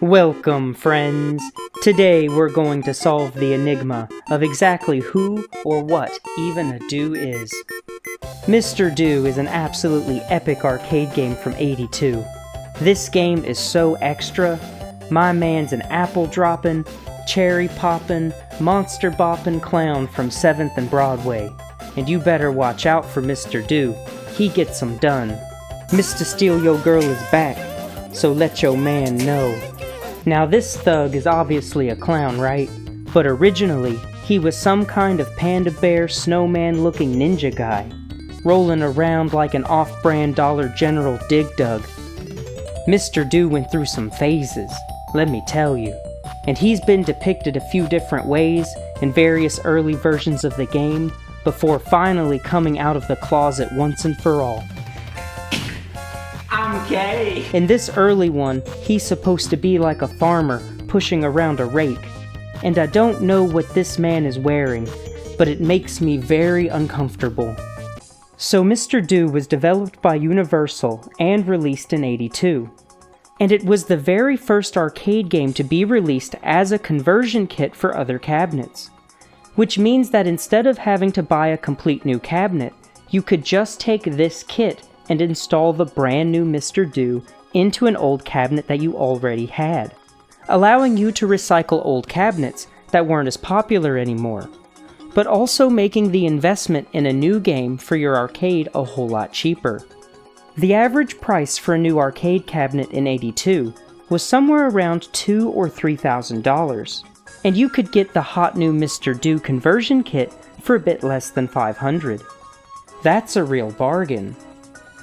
Welcome, friends! Today we're going to solve the enigma of exactly who or what even a do is. Mr. Do is an absolutely epic arcade game from '82. This game is so extra. My man's an apple-droppin', cherry-poppin', monster-boppin' clown from 7th and Broadway. And you better watch out for Mr. Do. He gets 'em done. Mr. Steal Yo Girl is back, so let your man know. Now this thug is obviously a clown, right? But originally, he was some kind of panda bear snowman looking ninja guy, rolling around like an off-brand Dollar General Dig Dug. Mr. Do went through some phases, let me tell you. And he's been depicted a few different ways in various early versions of the game before finally coming out of the closet once and for all. I'm gay! In this early one, he's supposed to be like a farmer pushing around a rake. And I don't know what this man is wearing, but it makes me very uncomfortable. So Mr. Do was developed by Universal and released in '82. And it was the very first arcade game to be released as a conversion kit for other cabinets. Which means that instead of having to buy a complete new cabinet, you could just take this kit and install the brand new Mr. Do into an old cabinet that you already had, allowing you to recycle old cabinets that weren't as popular anymore, but also making the investment in a new game for your arcade a whole lot cheaper. The average price for a new arcade cabinet in '82 was somewhere around $2,000 or $3,000, and you could get the hot new Mr. Do conversion kit for a bit less than $500. That's a real bargain.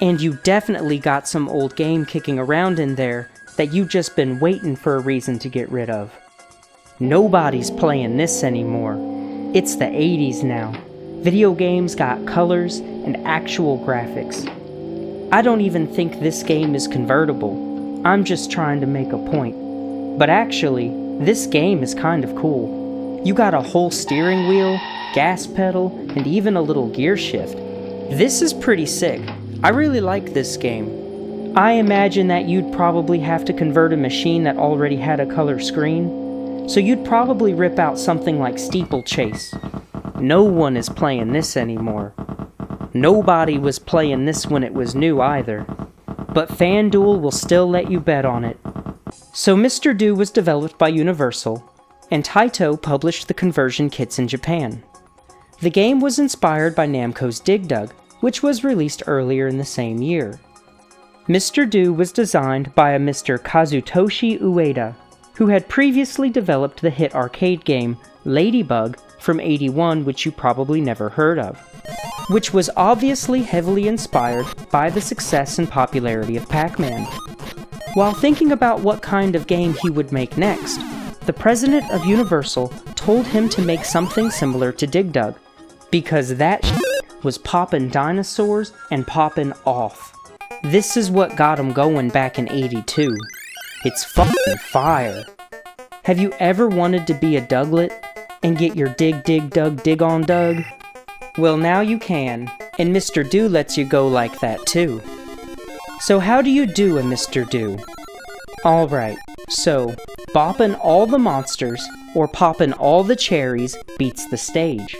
And you definitely got some old game kicking around in there that you just been waiting for a reason to get rid of. Nobody's playing this anymore. It's the '80s now. Video games got colors and actual graphics. I don't even think this game is convertible. I'm just trying to make a point. But actually, this game is kind of cool. You got a whole steering wheel, gas pedal, and even a little gear shift. This is pretty sick. I really like this game. I imagine that you'd probably have to convert a machine that already had a color screen, so you'd probably rip out something like Steeplechase. No one is playing this anymore. Nobody was playing this when it was new either, but FanDuel will still let you bet on it. So Mr. Do was developed by Universal, and Taito published the conversion kits in Japan. The game was inspired by Namco's Dig Dug, which was released earlier in the same year. Mr. Do was designed by a Mr. Kazutoshi Ueda, who had previously developed the hit arcade game Ladybug from '81, which you probably never heard of, which was obviously heavily inspired by the success and popularity of Pac-Man. While thinking about what kind of game he would make next, the president of Universal told him to make something similar to Dig Dug, because that was poppin' dinosaurs and poppin' off. This is what got him going back in '82. It's fucking fire. Have you ever wanted to be a Douglet and get your dig dig dug dig on Doug? Well, now you can, and Mr. Do lets you go like that too. So how do you do a Mr. Do? Alright, so boppin' all the monsters or poppin' all the cherries beats the stage.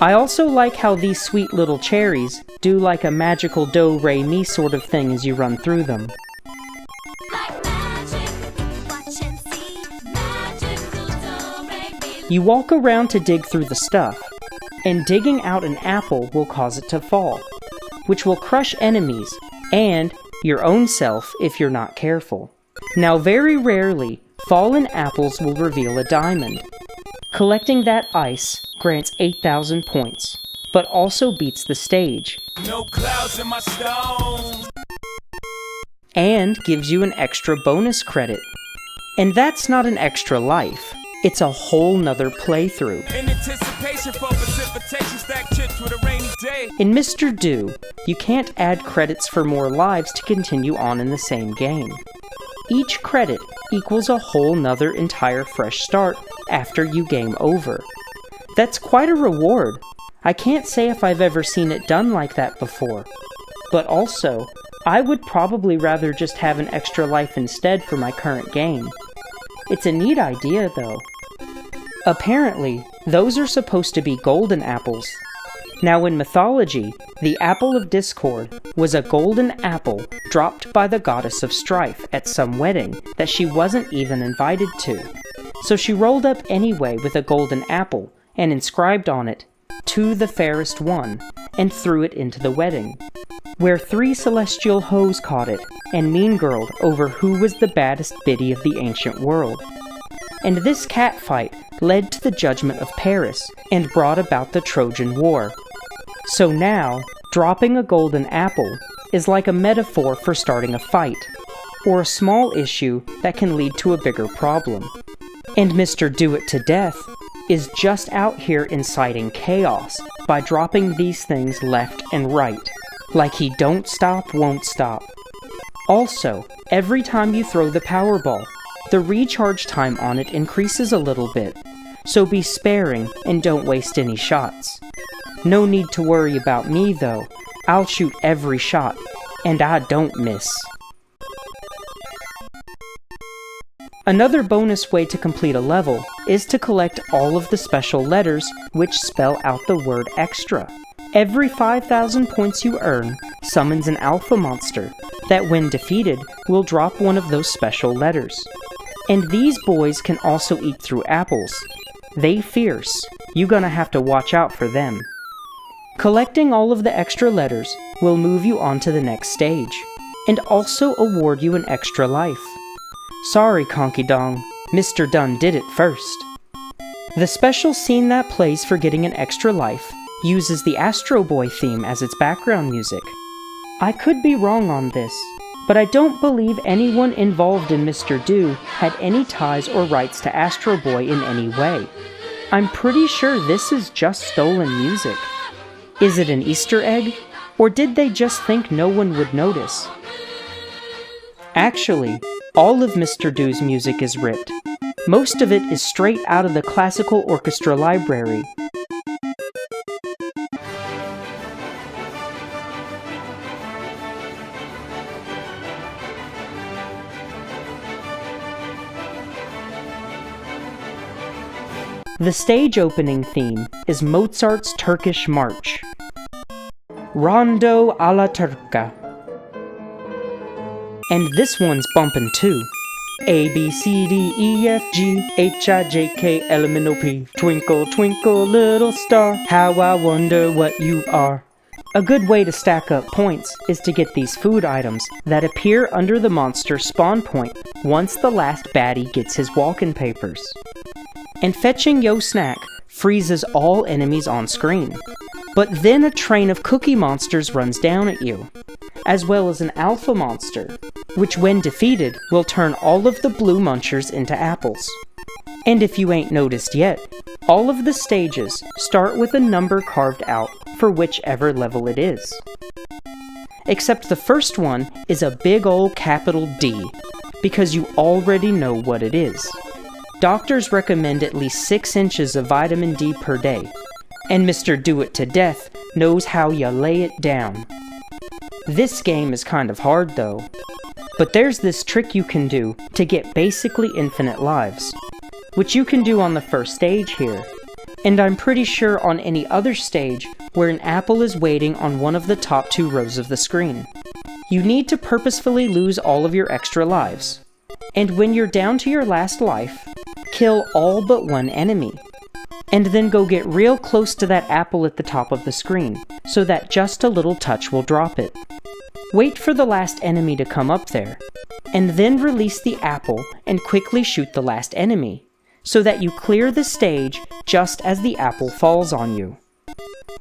I also like how these sweet little cherries do like a magical do-re-mi sort of thing as you run through them. You walk around to dig through the stuff, and digging out an apple will cause it to fall, which will crush enemies and your own self if you're not careful. Now very rarely, fallen apples will reveal a diamond. Collecting that ice grants 8,000 points, but also beats the stage. No clouds in my stones. And gives you an extra bonus credit. And that's not an extra life, it's a whole nother playthrough. In anticipation for precipitation, stack chips with a rainy day. In Mr. Do, you can't add credits for more lives to continue on in the same game. Each credit equals a whole nother entire fresh start after you game over. That's quite a reward. I can't say if I've ever seen it done like that before. But also, I would probably rather just have an extra life instead for my current game, It's a neat idea, though. Apparently, those are supposed to be golden apples. Now in mythology, the apple of discord was a golden apple dropped by the goddess of strife at some wedding that she wasn't even invited to. So she rolled up anyway with a golden apple and inscribed on it, "To the fairest one," and threw it into the wedding, where 3 celestial hoes caught it and mean-girled over who was the baddest biddy of the ancient world. And this catfight led to the judgment of Paris and brought about the Trojan War. So now, dropping a golden apple is like a metaphor for starting a fight, or a small issue that can lead to a bigger problem. And Mr. Do-It-to-Death is just out here inciting chaos by dropping these things left and right, like he don't stop, won't stop. Also, every time you throw the Powerball, the recharge time on it increases a little bit, so be sparing and don't waste any shots. No need to worry about me though, I'll shoot every shot, and I don't miss. Another bonus way to complete a level is to collect all of the special letters which spell out the word extra. Every 5,000 points you earn summons an alpha monster that when defeated will drop one of those special letters. And these boys can also eat through apples. They fierce, you gonna have to watch out for them. Collecting all of the extra letters will move you on to the next stage, and also award you an extra life. Sorry, Conky Dong, Mr. Dunn did it first. The special scene that plays for getting an extra life uses the Astro Boy theme as its background music. I could be wrong on this, but I don't believe anyone involved in Mr. Do had any ties or rights to Astro Boy in any way. I'm pretty sure this is just stolen music. Is it an Easter egg, or did they just think no one would notice? Actually, all of Mr. Do's music is ripped. Most of it is straight out of the classical orchestra library. The stage opening theme is Mozart's Turkish March, Rondo alla Turca. And this one's bumpin' too. A, B, C, D, E, F, G, H, I, J, K, L, M, N, O, P. Twinkle, twinkle, little star, how I wonder what you are. A good way to stack up points is to get these food items that appear under the monster spawn point once the last baddie gets his walking papers. And fetching Yo Snack freezes all enemies on screen. But then a train of cookie monsters runs down at you, as well as an alpha monster, which when defeated will turn all of the blue munchers into apples. And if you ain't noticed yet, all of the stages start with a number carved out for whichever level it is. Except the first one is a big ol' capital D, because you already know what it is. Doctors recommend at least 6 inches of vitamin D per day, and Mr. Do-It-to-Death knows how you lay it down. This game is kind of hard though, but there's this trick you can do to get basically infinite lives, which you can do on the first stage here, and I'm pretty sure on any other stage where an apple is waiting on one of the top 2 rows of the screen. You need to purposefully lose all of your extra lives, and when you're down to your last life, kill all but one enemy, and then go get real close to that apple at the top of the screen, so that just a little touch will drop it. Wait for the last enemy to come up there, and then release the apple and quickly shoot the last enemy, so that you clear the stage just as the apple falls on you.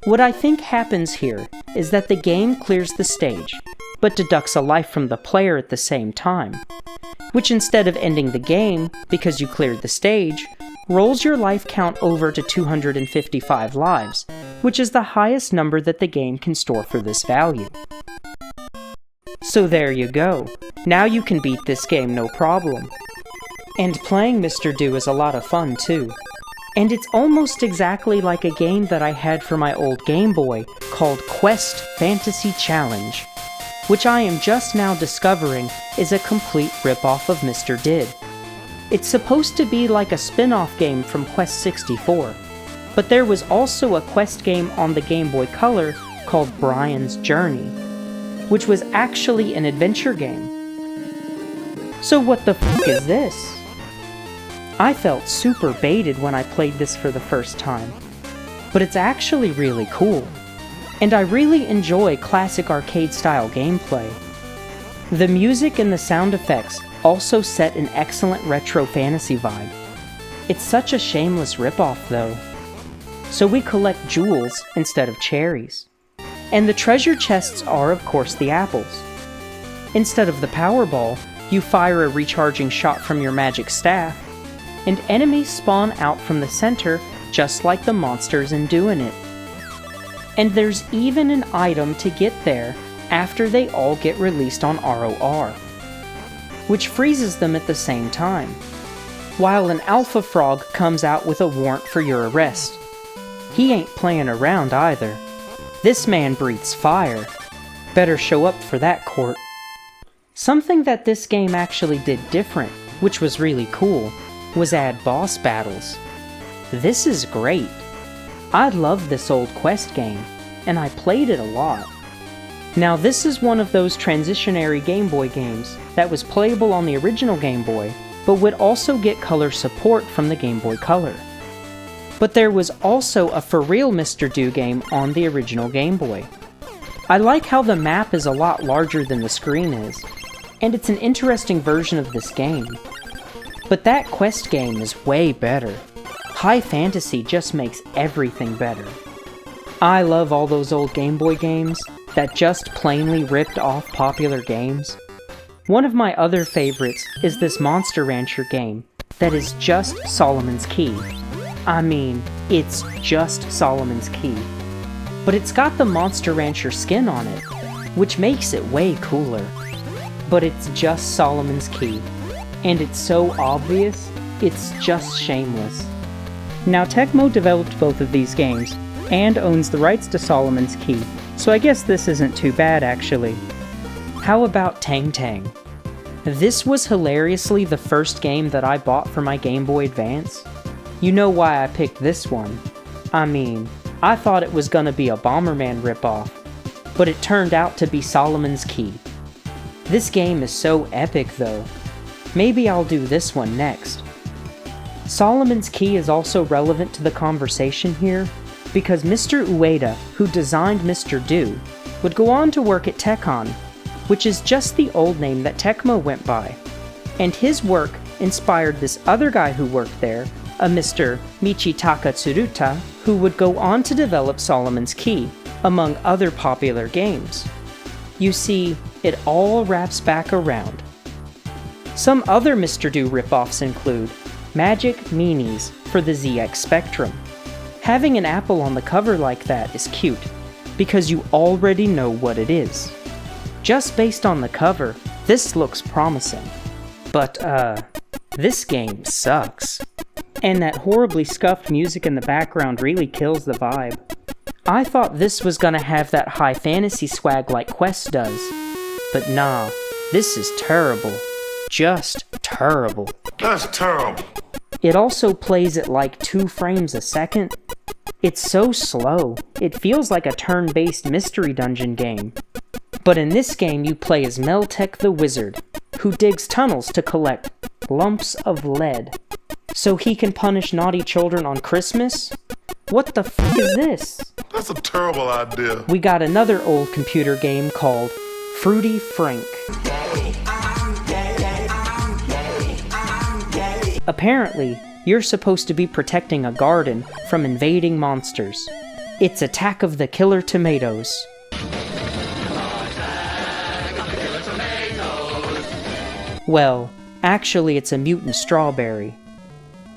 What I think happens here is that the game clears the stage, but deducts a life from the player at the same time, which instead of ending the game because you cleared the stage, rolls your life count over to 255 lives, which is the highest number that the game can store for this value. So there you go. Now you can beat this game no problem. And playing Mr. Do is a lot of fun too. And it's almost exactly like a game that I had for my old Game Boy called Quest Fantasy Challenge, which I am just now discovering is a complete rip-off of Mr. Did. It's supposed to be like a spin-off game from Quest 64, but there was also a Quest game on the Game Boy Color called Brian's Journey, which was actually an adventure game. So what the f*** is this? I felt super baited when I played this for the first time, but it's actually really cool, and I really enjoy classic arcade-style gameplay. The music and the sound effects also set an excellent retro fantasy vibe. It's such a shameless ripoff though. So we collect jewels instead of cherries. And the treasure chests are of course the apples. Instead of the Powerball, you fire a recharging shot from your magic staff, and enemies spawn out from the center just like the monsters in doing it. And there's even an item to get there after they all get released on ROR, which freezes them at the same time, while an alpha frog comes out with a warrant for your arrest. He ain't playing around either. This man breathes fire. Better show up for that court. Something that this game actually did different, which was really cool, was add boss battles. This is great. I love this old Quest game, and I played it a lot. Now this is one of those transitionary Game Boy games that was playable on the original Game Boy, but would also get color support from the Game Boy Color. But there was also a for real Mr. Do game on the original Game Boy. I like how the map is a lot larger than the screen is, and it's an interesting version of this game. But that Quest game is way better. High fantasy just makes everything better. I love all those old Game Boy games that just plainly ripped off popular games. One of my other favorites is this Monster Rancher game that is just Solomon's Key. I mean, it's just Solomon's Key. But it's got the Monster Rancher skin on it, which makes it way cooler. But it's just Solomon's Key, and it's so obvious, it's just shameless. Now Tecmo developed both of these games, and owns the rights to Solomon's Key, so I guess this isn't too bad actually. How about Tang Tang? This was hilariously the first game that I bought for my Game Boy Advance. You know why I picked this one. I mean, I thought it was gonna be a Bomberman ripoff, but it turned out to be Solomon's Key. This game is so epic though. Maybe I'll do this one next. Solomon's Key is also relevant to the conversation here, because Mr. Ueda, who designed Mr. Do, would go on to work at Tekkon, which is just the old name that Tecmo went by, and his work inspired this other guy who worked there, a Mr. Michitaka Tsuruta, who would go on to develop Solomon's Key, among other popular games. You see, it all wraps back around. Some other Mr. Do ripoffs include Magic Minis for the ZX Spectrum. Having an apple on the cover like that is cute, because you already know what it is. Just based on the cover, this looks promising. But, this game sucks. And that horribly scuffed music in the background really kills the vibe. I thought this was gonna have that high fantasy swag like Quest does. But nah, this is terrible. Just terrible. That's terrible. It also plays at like 2 frames a second. It's so slow, it feels like a turn-based mystery dungeon game. But in this game you play as Meltek the Wizard, who digs tunnels to collect lumps of lead, so he can punish naughty children on Christmas? What the f*** is this? That's a terrible idea. We got another old computer game called Fruity Frank. Apparently, you're supposed to be protecting a garden from invading monsters. It's Attack of the Killer Tomatoes. Well, actually it's a mutant strawberry.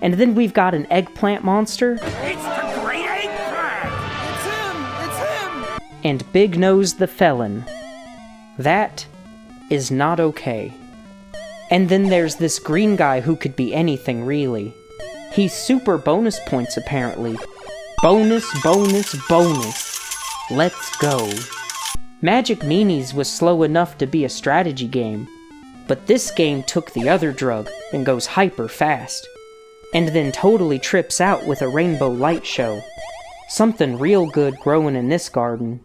And then we've got an eggplant monster. It's the great eggplant! It's him! It's him! And Big Nose the Felon. That is not okay. And then there's this green guy who could be anything really. He's super bonus points apparently. Bonus, bonus, bonus. Let's go. Magic Minis was slow enough to be a strategy game. But this game took the other drug and goes hyper fast, and then totally trips out with a rainbow light show. Something real good growing in this garden.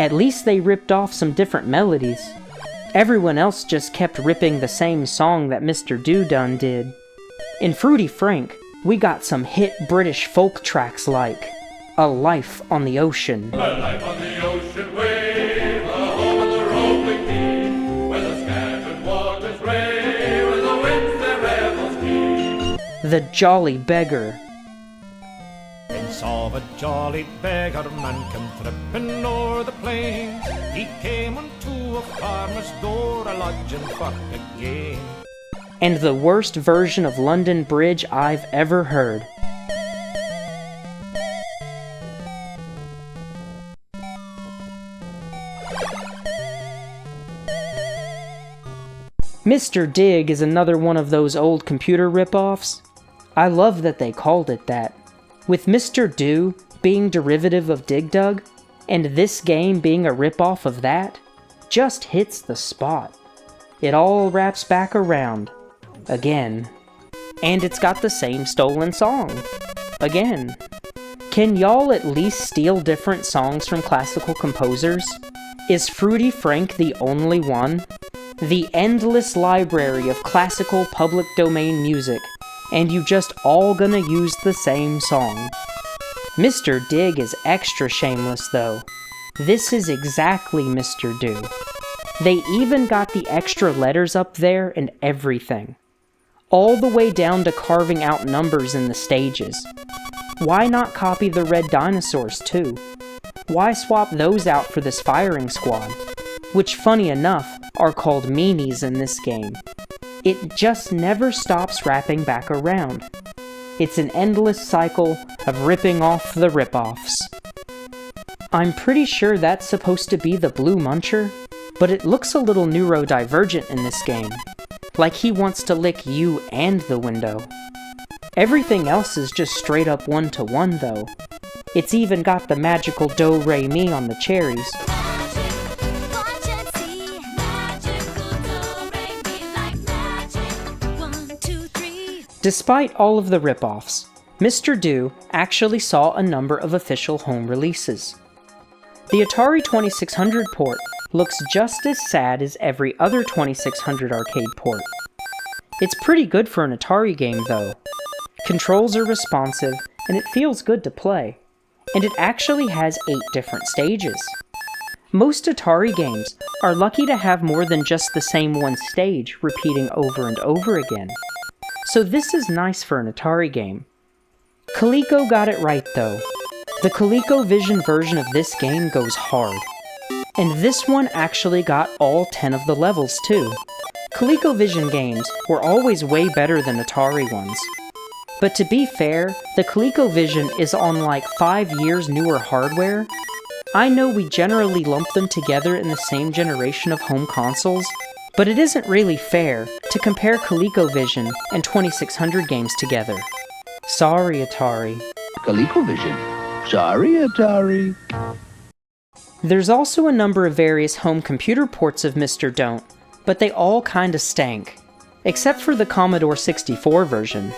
At least they ripped off some different melodies. Everyone else just kept ripping the same song that Mr. Do done did. In Fruity Frank, we got some hit British folk tracks like A Life on the Ocean, A life on the ocean wave, a home on the rolling deep, where the scattered waters rave, where the winds their revels keep. The Jolly Beggar, Then saw a jolly beggar man come tripping o'er the plain. He came unto a farmer's door, a lodging for a gain. and the worst version of London Bridge I've ever heard. Mr. Dig is another one of those old computer rip-offs. I love that they called it that. With Mr. Do being derivative of Dig Dug, and this game being a rip-off of that, just hits the spot. It all wraps back around. Again. And it's got the same stolen song. Again. Can y'all at least steal different songs from classical composers? Is Fruity Frank the only one? The endless library of classical public domain music, and you just all gonna use the same song. Mr. Dig is extra shameless though. This is exactly Mr. Do. They even got the extra letters up there and everything. All the way down to carving out numbers in the stages. Why not copy the red dinosaurs too? Why swap those out for this firing squad? Which, funny enough, are called meanies in this game. It just never stops wrapping back around. It's an endless cycle of ripping off the rip-offs. I'm pretty sure that's supposed to be the Blue Muncher, but it looks a little neurodivergent in this game. Like he wants to lick you and the window. Everything else is just straight up one-to-one though. It's even got the magical do-re-mi on the cherries. Despite all of the rip-offs, Mr. Do actually saw a number of official home releases. The Atari 2600 port looks just as sad as every other 2600 arcade port. It's pretty good for an Atari game though. Controls are responsive, and it feels good to play. And it actually has 8 different stages. Most Atari games are lucky to have more than just the same one stage repeating over and over again. So this is nice for an Atari game. Coleco got it right though. The ColecoVision version of this game goes hard. And this one actually got all 10 of the levels too. ColecoVision games were always way better than Atari ones. But to be fair, the ColecoVision is on like 5 years newer hardware. I know we generally lump them together in the same generation of home consoles, but it isn't really fair to compare ColecoVision and 2600 games together. Sorry, Atari. ColecoVision. Sorry, Atari. There's also a number of various home computer ports of Mr. Don't, but they all kinda stank. Except for the Commodore 64 version,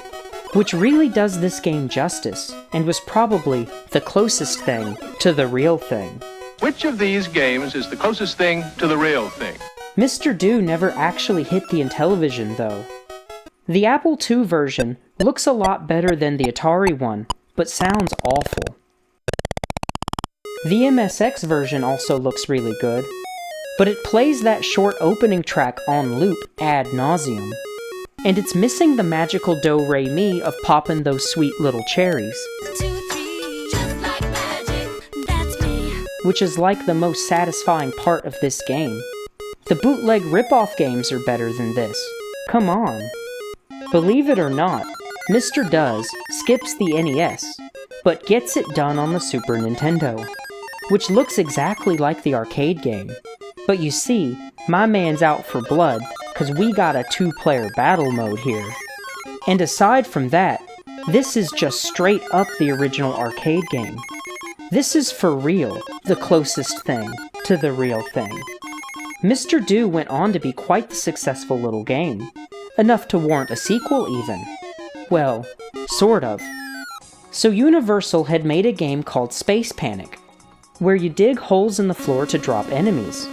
which really does this game justice, and was probably the closest thing to the real thing. Which of these games is the closest thing to the real thing? Mr. Do never actually hit the Intellivision, though. The Apple II version looks a lot better than the Atari one, but sounds awful. The MSX version also looks really good, but it plays that short opening track on loop ad nauseum. And it's missing the magical do-re-mi of poppin' those sweet little cherries. 2, 3, just like magic, that's me. Which is like the most satisfying part of this game. The bootleg rip-off games are better than this. Come on. Believe it or not, Mr. Does skips the NES, but gets it done on the Super Nintendo, which looks exactly like the arcade game. But you see, my man's out for blood, cause we got a 2-player battle mode here. And aside from that, this is just straight up the original arcade game. This is for real the closest thing to the real thing. Mr. Do went on to be quite the successful little game, enough to warrant a sequel even. Well, sort of. So Universal had made a game called Space Panic, where you dig holes in the floor to drop enemies,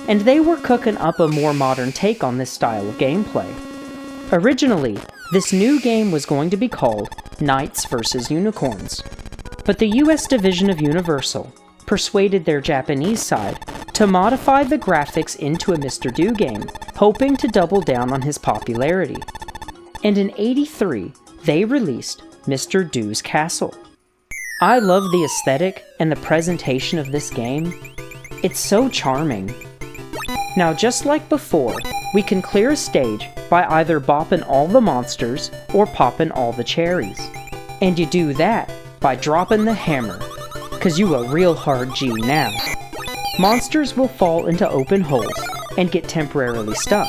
and they were cooking up a more modern take on this style of gameplay. Originally, this new game was going to be called Knights vs. Unicorns, but the US division of Universal persuaded their Japanese side to modify the graphics into a Mr. Do game, hoping to double down on his popularity. And in '83, they released Mr. Do's Castle. I love the aesthetic and the presentation of this game. It's so charming. Now, just like before, we can clear a stage by either bopping all the monsters or popping all the cherries. And you do that by dropping the hammer, cause you a real hard G now. Monsters will fall into open holes and get temporarily stuck,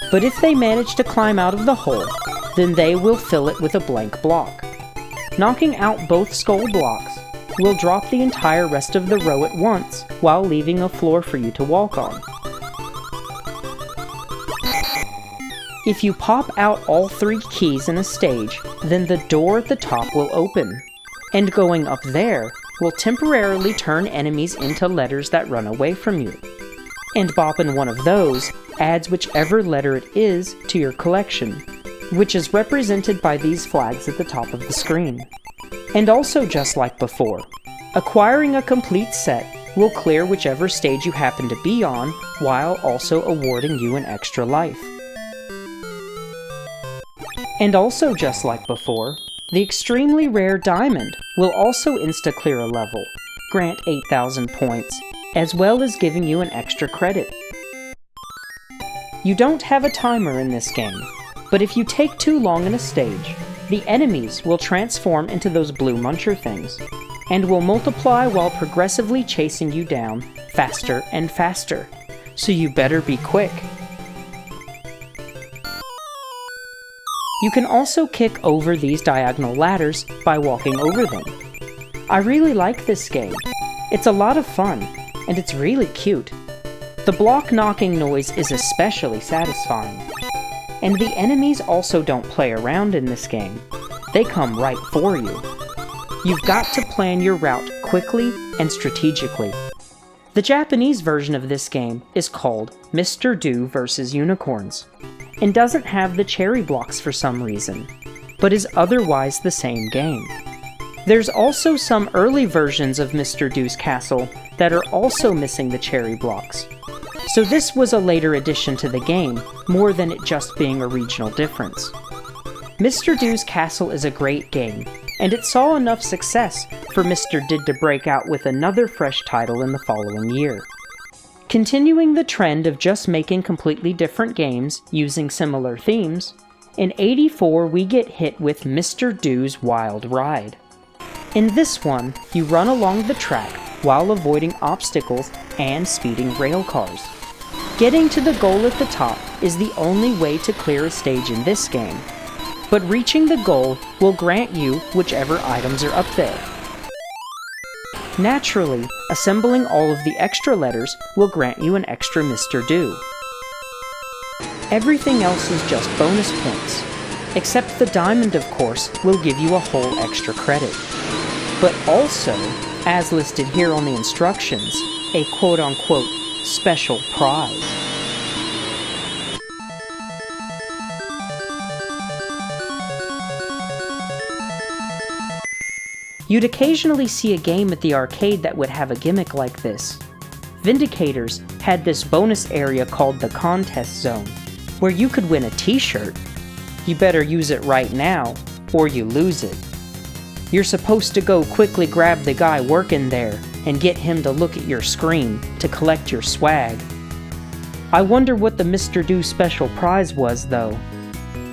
but if they manage to climb out of the hole, then they will fill it with a blank block. Knocking out both skull blocks will drop the entire rest of the row at once while leaving a floor for you to walk on. If you pop out all 3 keys in a stage, then the door at the top will open, and going up there will temporarily turn enemies into letters that run away from you. And bopping one of those adds whichever letter it is to your collection, which is represented by these flags at the top of the screen. And also just like before, acquiring a complete set will clear whichever stage you happen to be on, while also awarding you an extra life. And also just like before, the extremely rare diamond will also insta-clear a level, grant 8,000 points, as well as giving you an extra credit. You don't have a timer in this game, but if you take too long in a stage, the enemies will transform into those blue muncher things, and will multiply while progressively chasing you down faster and faster, so you better be quick. You can also kick over these diagonal ladders by walking over them. I really like this game. It's a lot of fun, and it's really cute. The block knocking noise is especially satisfying. And the enemies also don't play around in this game. They come right for you. You've got to plan your route quickly and strategically. The Japanese version of this game is called Mr. Do vs. Unicorns, and doesn't have the cherry blocks for some reason, but is otherwise the same game. There's also some early versions of Mr. Do's Castle that are also missing the cherry blocks, so this was a later addition to the game, more than it just being a regional difference. Mr. Do's Castle is a great game, and it saw enough success for Mr. Did to break out with another fresh title in the following year. Continuing the trend of just making completely different games using similar themes, in '84 we get hit with Mr. Do's Wild Ride. In this one, you run along the track while avoiding obstacles and speeding rail cars. Getting to the goal at the top is the only way to clear a stage in this game, but reaching the goal will grant you whichever items are up there. Naturally, assembling all of the extra letters will grant you an extra Mr. Do. Everything else is just bonus points, except the diamond, of course, will give you a whole extra credit. But also, as listed here on the instructions, a quote-unquote special prize. You'd occasionally see a game at the arcade that would have a gimmick like this. Vindicators had this bonus area called the Contest Zone, where you could win a t-shirt. You better use it right now, or you lose it. You're supposed to go quickly grab the guy working there and get him to look at your screen to collect your swag. I wonder what the Mr. Do special prize was, though.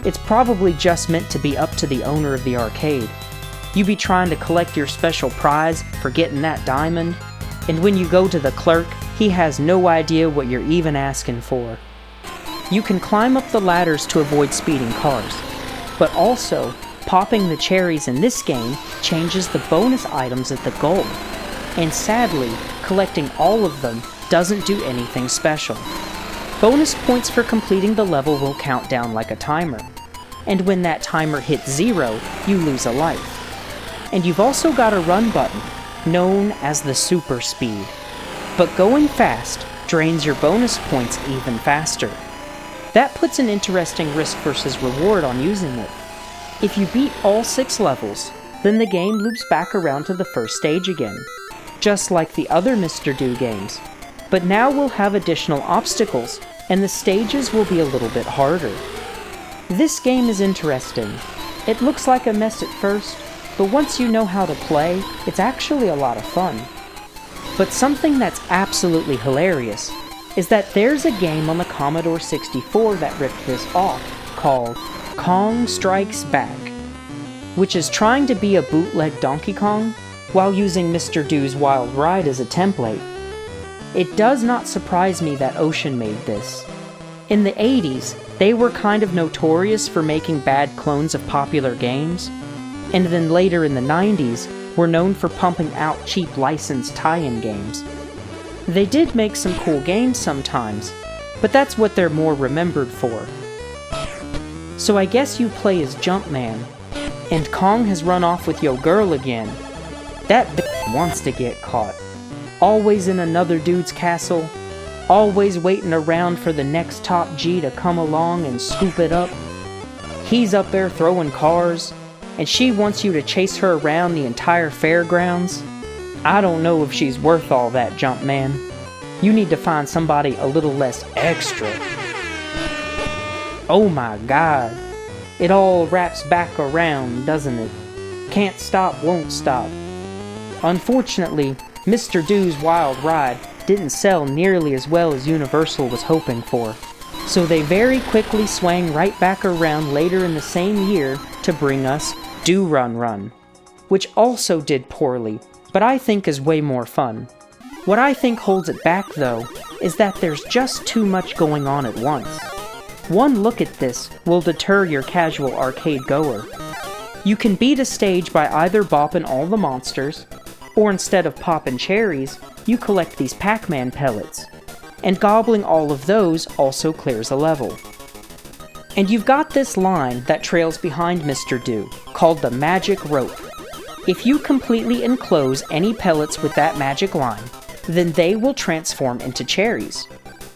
It's probably just meant to be up to the owner of the arcade. You be trying to collect your special prize for getting that diamond, and when you go to the clerk, he has no idea what you're even asking for. You can climb up the ladders to avoid speeding cars, but also, popping the cherries in this game changes the bonus items at the goal, and sadly, collecting all of them doesn't do anything special. Bonus points for completing the level will count down like a timer, and when that timer hits 0, you lose a life. And you've also got a run button, known as the super speed. But going fast drains your bonus points even faster. That puts an interesting risk versus reward on using it. If you beat all 6 levels, then the game loops back around to the first stage again, just like the other Mr. Do games. But now we'll have additional obstacles, and the stages will be a little bit harder. This game is interesting. It looks like a mess at first, but once you know how to play, it's actually a lot of fun. But something that's absolutely hilarious is that there's a game on the Commodore 64 that ripped this off, called Kong Strikes Back, which is trying to be a bootleg Donkey Kong while using Mr. Do's Wild Ride as a template. It does not surprise me that Ocean made this. In the 80s, they were kind of notorious for making bad clones of popular games, and then later in the 90s were known for pumping out cheap licensed tie-in games. They did make some cool games sometimes, but that's what they're more remembered for. So I guess you play as Jumpman, and Kong has run off with yo girl again. That bitch wants to get caught. Always in another dude's castle, always waiting around for the next top G to come along and scoop it up. He's up there throwing cars, and she wants you to chase her around the entire fairgrounds. I don't know if she's worth all that, Jumpman. You need to find somebody a little less extra. Oh my god. It all wraps back around, doesn't it? Can't stop, won't stop. Unfortunately, Mr. Do's Wild Ride didn't sell nearly as well as Universal was hoping for, so they very quickly swang right back around later in the same year to bring us Do Run Run, which also did poorly, but I think is way more fun. What I think holds it back, though, is that there's just too much going on at once. One look at this will deter your casual arcade goer. You can beat a stage by either bopping all the monsters, or instead of popping cherries, you collect these Pac-Man pellets, and gobbling all of those also clears a level. And you've got this line that trails behind Mr. Do, called the Magic Rope. If you completely enclose any pellets with that magic line, then they will transform into cherries.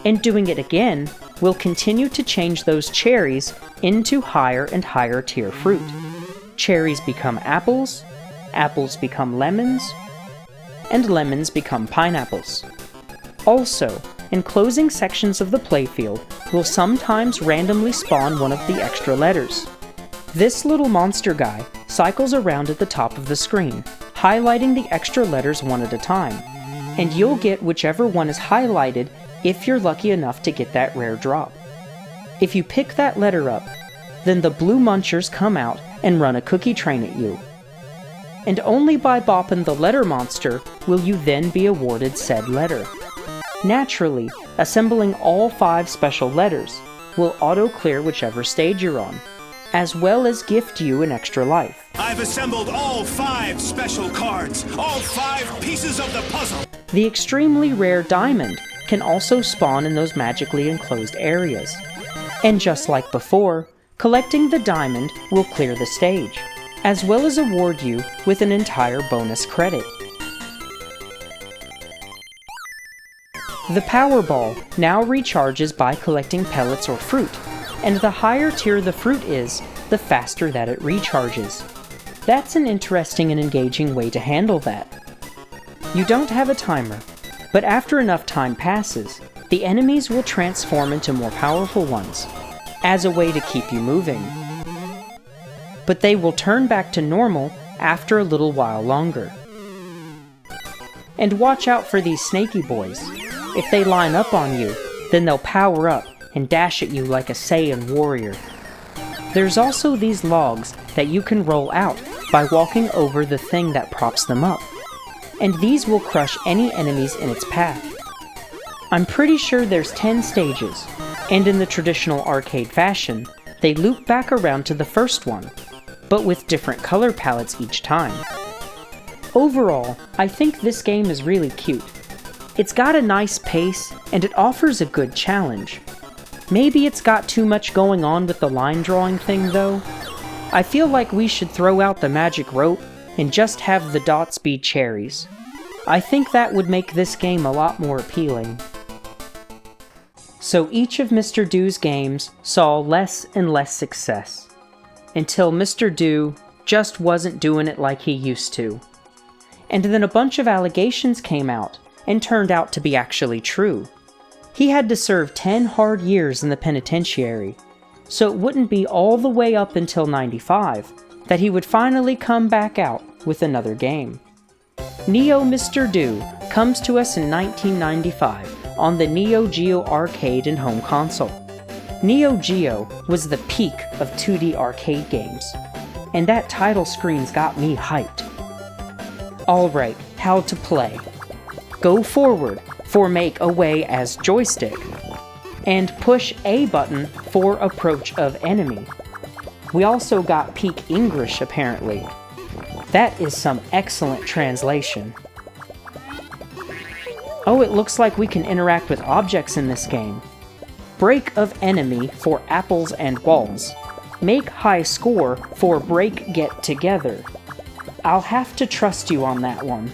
And doing it again will continue to change those cherries into higher and higher tier fruit. Cherries become apples, apples become lemons, and lemons become pineapples. Also, enclosing sections of the playfield will sometimes randomly spawn one of the extra letters. This little monster guy cycles around at the top of the screen, highlighting the extra letters one at a time, and you'll get whichever one is highlighted if you're lucky enough to get that rare drop. If you pick that letter up, then the blue munchers come out and run a cookie train at you. And only by bopping the letter monster will you then be awarded said letter. Naturally, assembling all 5 special letters will auto-clear whichever stage you're on, as well as gift you an extra life. I've assembled all 5 special cards, all 5 pieces of the puzzle. The extremely rare diamond can also spawn in those magically enclosed areas. And just like before, collecting the diamond will clear the stage, as well as award you with an entire bonus credit. The Powerball now recharges by collecting pellets or fruit, and the higher tier the fruit is, the faster that it recharges. That's an interesting and engaging way to handle that. You don't have a timer, but after enough time passes, the enemies will transform into more powerful ones, as a way to keep you moving. But they will turn back to normal after a little while longer. And watch out for these snaky boys. If they line up on you, then they'll power up and dash at you like a Saiyan warrior. There's also these logs that you can roll out by walking over the thing that props them up, and these will crush any enemies in its path. I'm pretty sure there's 10 stages, and in the traditional arcade fashion, they loop back around to the first one, but with different color palettes each time. Overall, I think this game is really cute. It's got a nice pace, and it offers a good challenge. Maybe it's got too much going on with the line drawing thing, though. I feel like we should throw out the magic rope and just have the dots be cherries. I think that would make this game a lot more appealing. So each of Mr. Do's games saw less and less success, until Mr. Do just wasn't doing it like he used to. And then a bunch of allegations came out, and turned out to be actually true. He had to serve 10 hard years in the penitentiary, so it wouldn't be all the way up until 95 that he would finally come back out with another game. Neo Mr. Do comes to us in 1995 on the Neo Geo arcade and home console. Neo Geo was the peak of 2D arcade games, and that title screen's got me hyped. Alright, how to play. Go forward for make away as joystick, and push A button for approach of enemy. We also got Peak English apparently. That is some excellent translation. Oh, it looks like we can interact with objects in this game. Break of enemy for apples and walls. Make high score for break get together. I'll have to trust you on that one.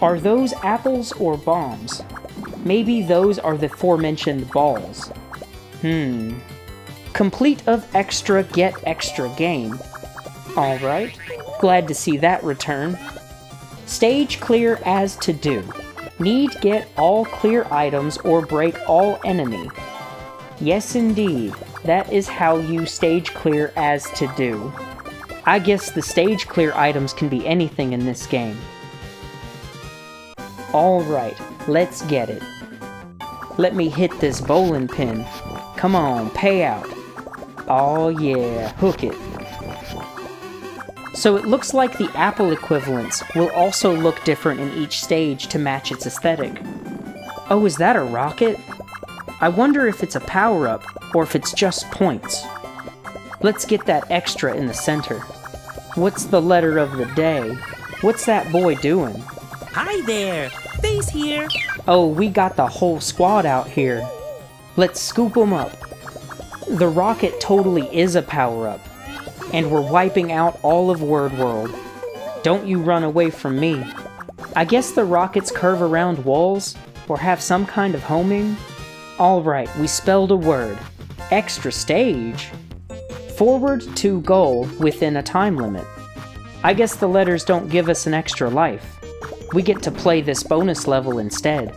Are those apples or bombs? Maybe those are the aforementioned balls. Complete of extra get extra game. Alright, glad to see that return. Stage clear as to do. Need get all clear items or break all enemy. Yes indeed, that is how you stage clear as to do. I guess the stage clear items can be anything in this game. Alright, let's get it. Let me hit this bowling pin. Come on, pay out. Oh yeah, hook it. So it looks like the apple equivalents will also look different in each stage to match its aesthetic. Oh, is that a rocket? I wonder if it's a power-up, or if it's just points. Let's get that extra in the center. What's the letter of the day? What's that boy doing? Hi there! Face here! Oh, we got the whole squad out here. Let's scoop them up. The rocket totally is a power-up, and we're wiping out all of Word World. Don't you run away from me. I guess the rockets curve around walls, or have some kind of homing? Alright, we spelled a word. Extra stage. Forward to goal within a time limit. I guess the letters don't give us an extra life. We get to play this bonus level instead.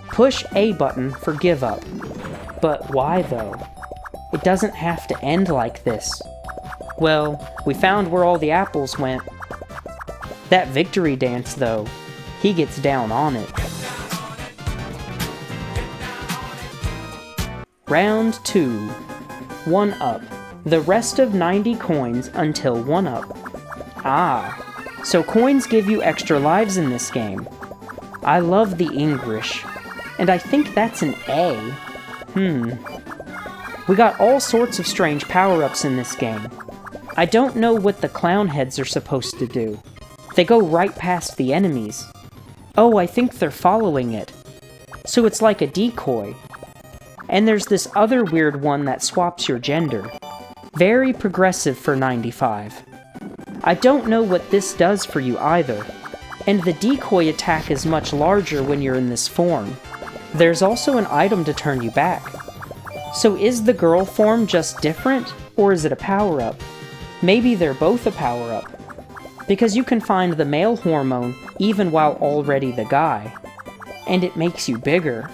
Push A button for give up. But why though? It doesn't have to end like this. Well, we found where all the apples went. That victory dance though, he gets down on it. Round 2. 1 up. The rest of 90 coins until 1 up. Ah, so coins give you extra lives in this game. I love the English, and I think that's an A. We got all sorts of strange power-ups in this game. I don't know what the clown heads are supposed to do. They go right past the enemies. Oh, I think they're following it. So it's like a decoy. And there's this other weird one that swaps your gender. Very progressive for 95. I don't know what this does for you either. And the decoy attack is much larger when you're in this form. There's also an item to turn you back. So is the girl form just different, or is it a power-up? Maybe they're both a power-up. Because you can find the male hormone even while already the guy. And it makes you bigger.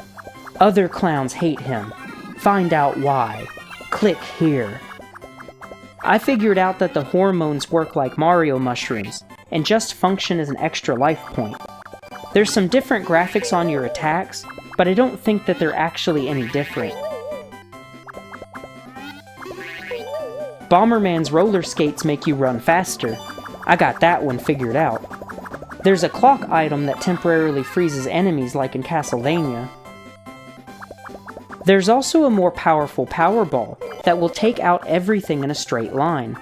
Other clowns hate him. Find out why. Click here. I figured out that the hormones work like Mario mushrooms, and just function as an extra life point. There's some different graphics on your attacks, but I don't think that they're actually any different. Bomberman's roller skates make you run faster. I got that one figured out. There's a clock item that temporarily freezes enemies like in Castlevania. There's also a more powerful power ball that will take out everything in a straight line,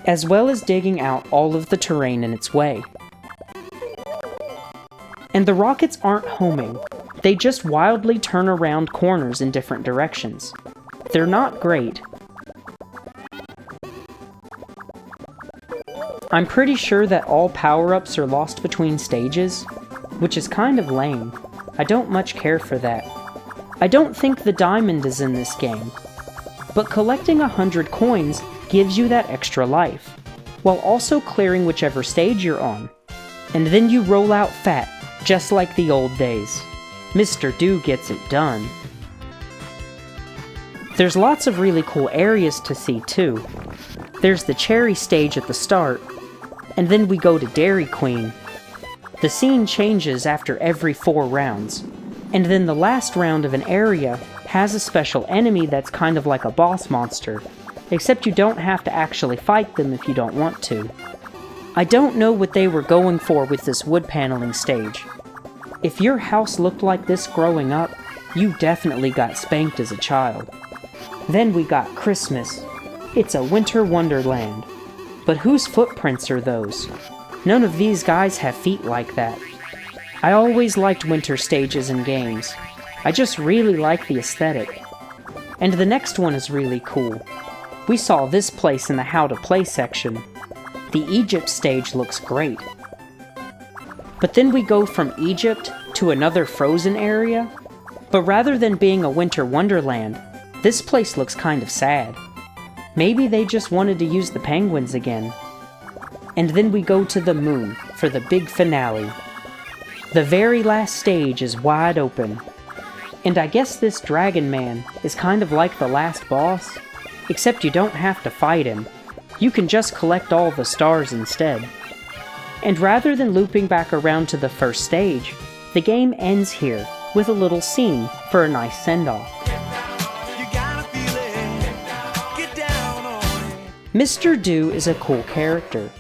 as well as digging out all of the terrain in its way. And the rockets aren't homing, They just wildly turn around corners in different directions. They're not great. I'm pretty sure that all power-ups are lost between stages, which is kind of lame. I don't much care for that. I don't think the diamond is in this game, but collecting 100 coins gives you that extra life, while also clearing whichever stage you're on. And then you roll out fat, just like the old days. Mr. Do gets it done. There's lots of really cool areas to see too. There's the cherry stage at the start, and then we go to Dairy Queen. The scene changes after every 4 rounds, and then the last round of an area has a special enemy that's kind of like a boss monster, except you don't have to actually fight them if you don't want to. I don't know what they were going for with this wood paneling stage. If your house looked like this growing up, you definitely got spanked as a child. Then we got Christmas. It's a winter wonderland. But whose footprints are those? None of these guys have feet like that. I always liked winter stages in games. I just really like the aesthetic. And the next one is really cool. We saw this place in the How to Play section. The Egypt stage looks great. But then we go from Egypt to another frozen area. But rather than being a winter wonderland, this place looks kind of sad. Maybe they just wanted to use the penguins again. And then we go to the moon for the big finale. The very last stage is wide open. And I guess this Dragon Man is kind of like the last boss, except you don't have to fight him. You can just collect all the stars instead. And rather than looping back around to the first stage, the game ends here with a little scene for a nice send-off. Mr. Do is a cool character.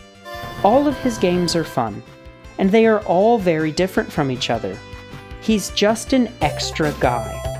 All of his games are fun, and they are all very different from each other. He's just an extra guy.